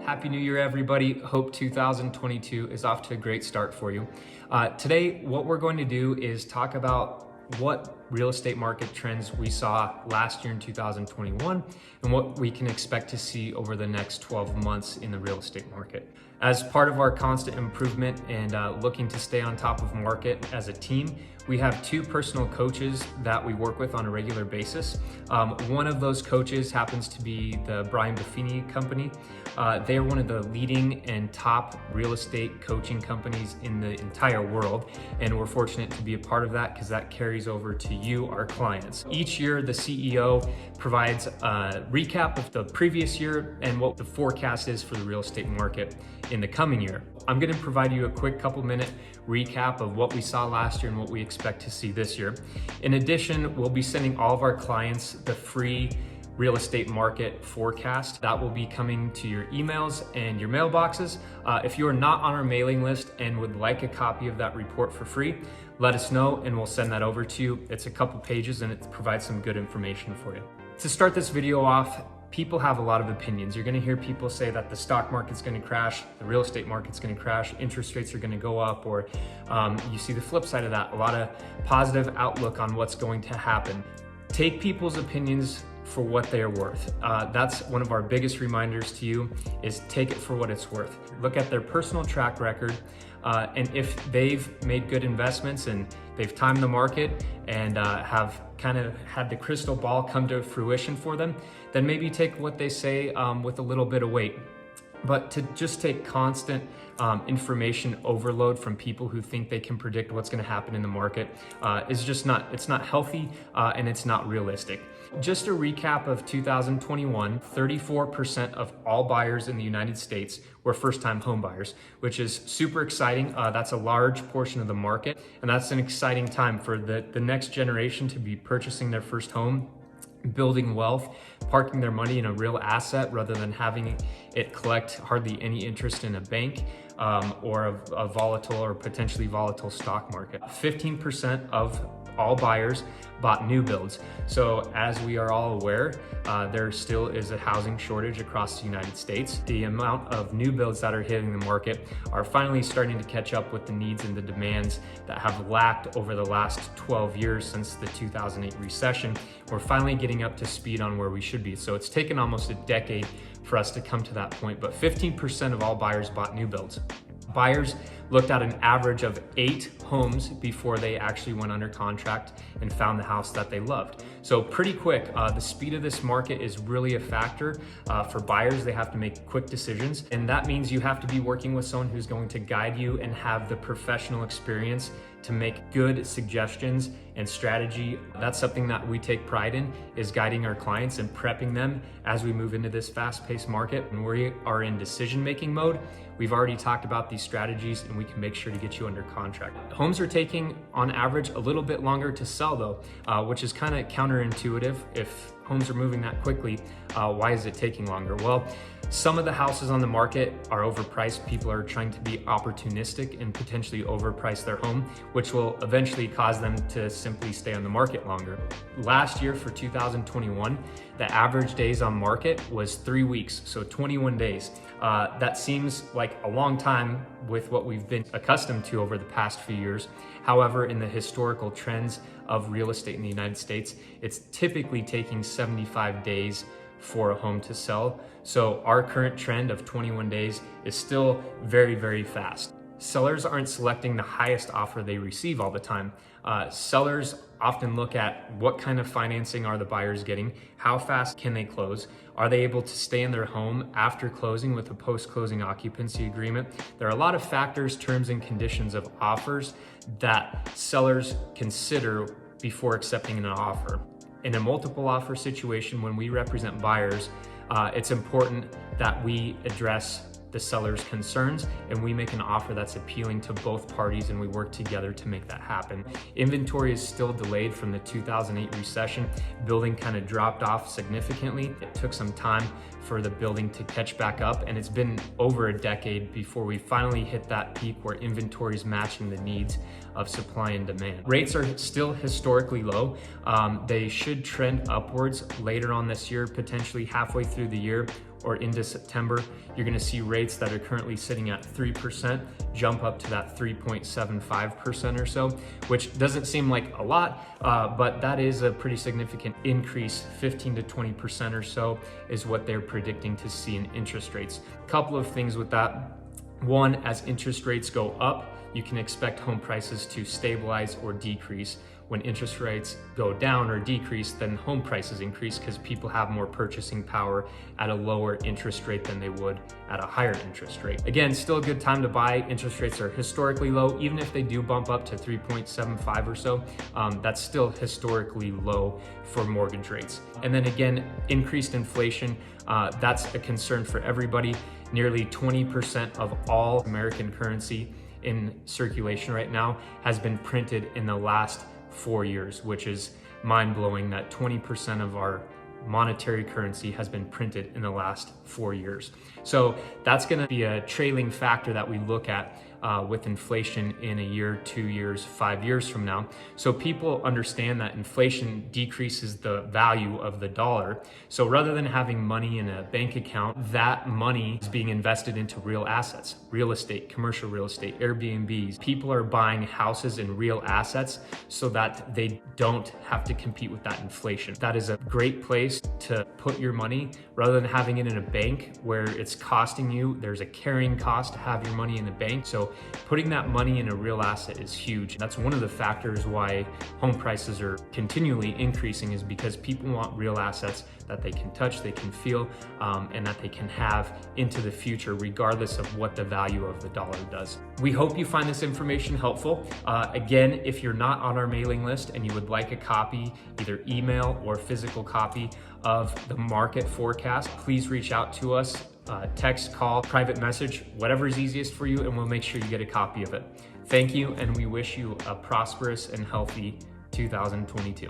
Happy New Year, everybody. Hope 2022 is off to a great start for you. Today, what we're going to do is talk about what real estate market trends we saw last year in 2021 and what we can expect to see over the next 12 months in the real estate market. As part of our constant improvement and looking to stay on top of market as a team, we have two personal coaches that we work with on a regular basis. One of those coaches happens to be the Buffini Company. They are one of the leading and top real estate coaching companies in the entire world. And we're fortunate to be a part of that because that carries over to you, our clients. Each year, the CEO provides a recap of the previous year and what the forecast is for the real estate market in the coming year. I'm going to provide you a quick couple-minute recap of what we saw last year and what we expect to see this year. In addition, we'll be sending all of our clients the free real estate market forecast that will be coming to your emails and your mailboxes. If you are not on our mailing list and would like a copy of that report for free, let us know and we'll send that over to you. It's a couple pages and it provides some good information for you. To start this video off, people have a lot of opinions. You're gonna hear people say that the stock market's gonna crash, the real estate market's gonna crash, interest rates are gonna go up, or you see the flip side of that, a lot of positive outlook on what's going to happen. Take people's opinions for what they are worth. That's one of our biggest reminders to you, is take it for what it's worth. Look at their personal track record, and if they've made good investments and they've timed the market and have kind of had the crystal ball come to fruition for them, then maybe take what they say with a little bit of weight. But to just take constant information overload from people who think they can predict what's going to happen in the market is just it's not healthy and it's not realistic. Just a recap of 2021, 34% of all buyers in the United States were first-time home buyers, which is super exciting. That's a large portion of the market, and that's an exciting time for the next generation to be purchasing their first home, building wealth, parking their money in a real asset rather than having it collect hardly any interest in a bank or a volatile or potentially volatile stock market. 15% of all buyers bought new builds. So as we are all aware, there still is a housing shortage across the United States. The amount of new builds that are hitting the market are finally starting to catch up with the needs and the demands that have lacked over the last 12 years since the 2008 recession. We're finally getting up to speed on where we should be. So it's taken almost a decade for us to come to that point, but 15% of all buyers bought new builds. Buyers looked at an average of 8 homes before they actually went under contract and found the house that they loved. So pretty quick, the speed of this market is really a factor. For buyers, they have to make quick decisions. And that means you have to be working with someone who's going to guide you and have the professional experience to make good suggestions and strategy. That's something that we take pride in, is guiding our clients and prepping them as we move into this fast-paced market. And we are in decision-making mode. We've already talked about these strategies and we can make sure to get you under contract. Homes are taking, on average, a little bit longer to sell though, which is kind of counterintuitive. If homes are moving that quickly, why is it taking longer? Well, some of the houses on the market are overpriced. People are trying to be opportunistic and potentially overprice their home, which will eventually cause them to simply stay on the market longer. Last year for 2021, the average days on market was 3 weeks, so 21 days. That seems like a long time with what we've been accustomed to over the past few years. However, in the historical trends of real estate in the United States, it's typically taking 75 days for a home to sell. So our current trend of 21 days is still very, very fast. Sellers aren't selecting the highest offer they receive all the time. Sellers often look at what kind of financing are the buyers getting, how fast can they close, are they able to stay in their home after closing with a post-closing occupancy agreement. There are a lot of factors, terms and conditions of offers that sellers consider before accepting an offer. In a multiple offer situation, when we represent buyers, it's important that we address the seller's concerns and we make an offer that's appealing to both parties and we work together to make that happen. Inventory is still delayed from the 2008 recession. Building kind of dropped off significantly. It took some time for the building to catch back up, and it's been over a decade before we finally hit that peak where inventory is matching the needs of supply and demand. Rates are still historically low. They should trend upwards later on this year, potentially halfway through through the year or into September, you're gonna see rates that are currently sitting at 3% jump up to that 3.75% or so, which doesn't seem like a lot, but that is a pretty significant increase. 15 to 20% or so is what they're predicting to see in interest rates. A couple of things with that. One, as interest rates go up, you can expect home prices to stabilize or decrease. When interest rates go down or decrease, then home prices increase because people have more purchasing power at a lower interest rate than they would at a higher interest rate. Again, still a good time to buy. Interest rates are historically low. Even if they do bump up to 3.75 or so, that's still historically low for mortgage rates. And then again, increased inflation, that's a concern for everybody. Nearly 20% of all American currency in circulation right now has been printed in the last 4 years, which is mind-blowing that 20% of our monetary currency has been printed in the last 4 years. So that's going to be a trailing factor that we look at with inflation in a year, 2 years, 5 years from now. So people understand that inflation decreases the value of the dollar. So rather than having money in a bank account, that money is being invested into real assets, real estate, commercial real estate, Airbnbs. People are buying houses in real assets so that they don't have to compete with that inflation. That is a great place to put your money rather than having it in a bank where it's costing you. There's a carrying cost to have your money in the bank. So putting that money in a real asset is huge. That's one of the factors why home prices are continually increasing, is because people want real assets that they can touch, they can feel, and that they can have into the future, regardless of what the value of the dollar does. We hope you find this information helpful. Again, if you're not on our mailing list and you would like a copy, either email or physical copy of the market forecast, please reach out to us. Text, call, private message, whatever is easiest for you, and we'll make sure you get a copy of it. Thank you, and we wish you a prosperous and healthy 2022.